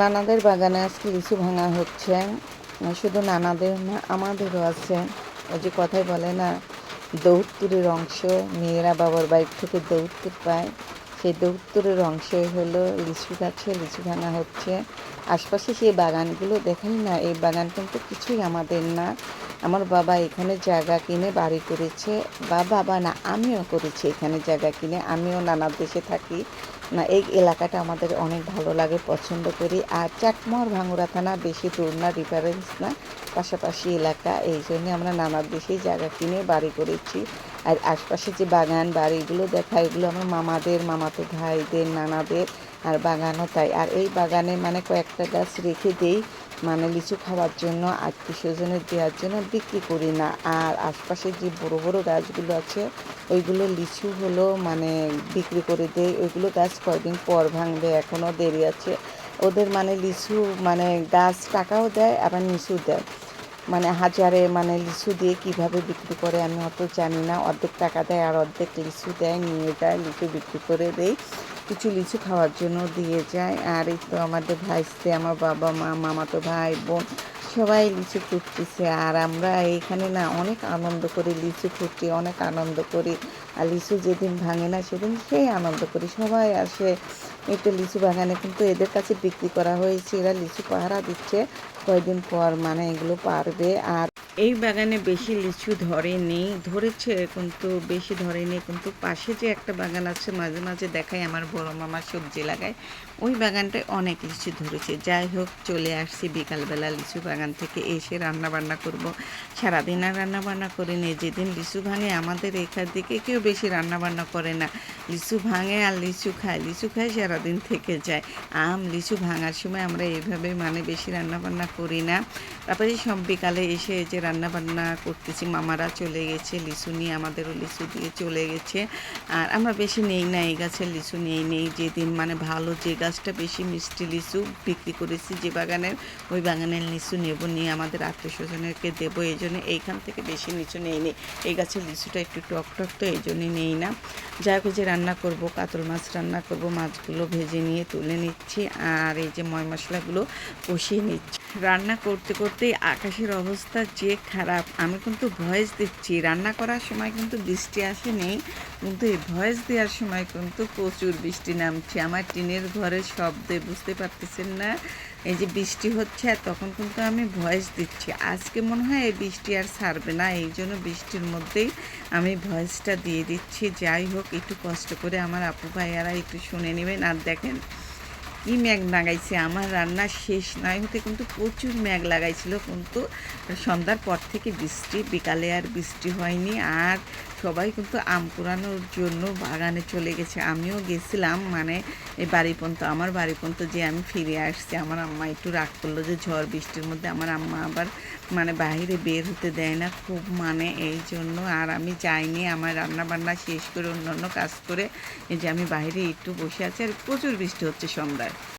নানাদের বাগানে আজকে লিচু ভাঙা হচ্ছে। শুধু নানাদের না, আমাদেরও আছে। ওই যে কথায় বলে না, দৌত্তরের অংশ, মেয়েরা বাবার বাড়ি থেকে দৌত্তর পায়, সেই দৌত্তরের অংশই হলো লিচু গাছে লিচু ভাঙা হচ্ছে। আশপাশে সেই বাগানগুলো দেখাই না, এই বাগান কিন্তু কিছুই আমাদের না। আমার বাবা এখানে জায়গা কিনে বাড়ি করেছে, বা বাবা না, আমিও করেছি এখানে জায়গা কিনে। আমিও নানার দেশে থাকি না, এই এলাকাটা আমাদের অনেক ভালো লাগে, পছন্দ করি। আর চাটমোহর ভাঙ্গুড়া থানা বেশি দূর না, ডিফারেন্স না, পাশাপাশি এলাকা। এই জন্যে আমরা নানার দেশেই জায়গা কিনে বাড়ি করেছি। আর আশপাশে যে বাগান বাড়িগুলো দেখা, এগুলো আমার মামাদের, মামাতো ভাইদের, নানাদের। আর বাগানও তাই। আর এই বাগানে মানে কয়েকটা গাছ রেখে দেই, মানে লিচু খাওয়ার জন্য, আত্মীয় স্বজনের দেওয়ার জন্য, বিক্রি করি না। আর আশপাশে যে বড় বড় গাছগুলো আছে, ওইগুলো লিচু হলো মানে বিক্রি করে দেয়। ওইগুলো গাছ কয়দিন পর ভাঙবে, এখনও দেরি আছে ওদের। মানে লিচু মানে গাছ টাকাও দেয়, আবার লিচু দেয়। মানে হাজারে মানে লিচু দিয়ে কিভাবে বিক্রি করে আমি অত জানি না। অর্ধেক টাকা দেয় আর অর্ধেক লিচু দেয়, নিয়ে যায়, লিচু বিক্রি করে দেয়। কিছু লিচু খাওয়ার জন্য দিয়ে যায়। আর এই তো আমাদের ভাইস্তে, আমার বাবা মা, মামাতো ভাই বোন সবাই লিচু ফুটতেছে। আর আমরা এইখানে না অনেক আনন্দ করি, লিচু ফুটছি, অনেক আনন্দ করি। আর লিচু যেদিন ভাঙে না সেদিন সেই আনন্দ করি, সবাই আসে। এই তো লিচু বাগানে কিন্তু এদের কাছে বিক্রি করা হয়েছে, এরা লিচু পাহারা দিচ্ছে, কয়েকদিন পর মানে এগুলো পারবে। আর এই বাগানে বেশি লিচু ধরেনি, ধরেছে কিন্তু বেশি ধরেনি। কিন্তু পাশে যে একটা বাগান আছে, মাঝে মাঝে দেখায় আমার বড় মামা সবজি লাগায়, ওই বাগানটায় অনেক লিচু ধরেছে। যাই হোক, চলে আসছি বিকালবেলা লিচু বাগান থেকে এসে রান্না বান্না করব। সারাদিন আর রান্না বান্না করিনি। যেদিন লিচু ভাঙে, আমাদের এখান দিকে কেউ বেশি রান্না বান্না করে না, লিচু ভাঙে আর লিচু খায়, লিচু খায় সারাদিন থেকে যায়। লিচু ভাঙার সময় আমরা এইভাবে মানে বেশি রান্না বান্না করি না। তারপরে সব বিকালে এসে এই যে রান্না বান্না করতেছি, মামারা চলে গেছে লিচু নিয়ে, আমাদেরও লিচু দিয়ে চলে গেছে। আর আমরা বেশি নেই না, এই গাছের লিচু নেই। যেদিন মানে ভালো, যে গাছটা বেশি মিষ্টি লিচু বিক্রি করেছি যে বাগানের, ওই বাগানের লিচু নেব, নিয়ে আমাদের আত্মীয় স্বজনেরকে দেবো। এই জন্য এইখান থেকে বেশি লিচু নেই। এই গাছের লিচুটা একটু টক টক, তো এই জন্যই নেই না। যাই হোক, যে রান্না করব, কাতল মাছ রান্না করব, মাছগুলো ভেজে নিয়ে তুলে নিচ্ছি। আর এই যে ময় মশলাগুলো কষিয়ে নিচ্ছি। রান্না করতে করতেই আকাশের অবস্থা যে খারাপ। আমি কিন্তু ভয়েস দিচ্ছি, রান্না করার সময় কিন্তু বৃষ্টি আসেনি, কিন্তু এই ভয়েস দেওয়ার সময় কিন্তু প্রচুর বৃষ্টি নামছে। আমার টিনের ঘরের শব্দে বুঝতে পারতেছেন না, এই যে বৃষ্টি হচ্ছে, আর তখন কিন্তু আমি ভয়েস দিচ্ছি। আজকে মনে হয় এই বৃষ্টি আর ছাড়বে না, এই জন্য বৃষ্টির মধ্যেই আমি ভয়েসটা দিয়ে দিচ্ছি। যাই হোক, একটু কষ্ট করে আমার আপু ভাইয়ারা একটু শুনে নেবেন। আর দেখেন কি মেঘ লাগাইছে, আমার রান্না শেষ নয় হতে কিন্তু প্রচুর মেঘ লাগাইছিল। কিন্তু সন্ধ্যার পর থেকে বৃষ্টি, বিকালে আর বৃষ্টি হয়নি। আর সবাই কিন্তু আম কুড়ানোর জন্য বাগানে চলে গেছে, আমিও গেছিলাম। মানে এই বাড়ি পর্যন্ত, আমার বাড়ি পর্যন্ত যে আমি ফিরে আসছি, আমার আম্মা একটু রাগ করলো যে ঝড় বৃষ্টির মধ্যে আমার আম্মা আবার মানে বাইরে বের হতে দেয় না খুব, মানে এই জন্য আর আমি যাইনি। আমার রান্না বান্না শেষ করে অন্যান্য কাজ করে এই যে আমি বাইরে একটু বসে আছি। আর প্রচুর বৃষ্টি হচ্ছে সন্ধ্যায়।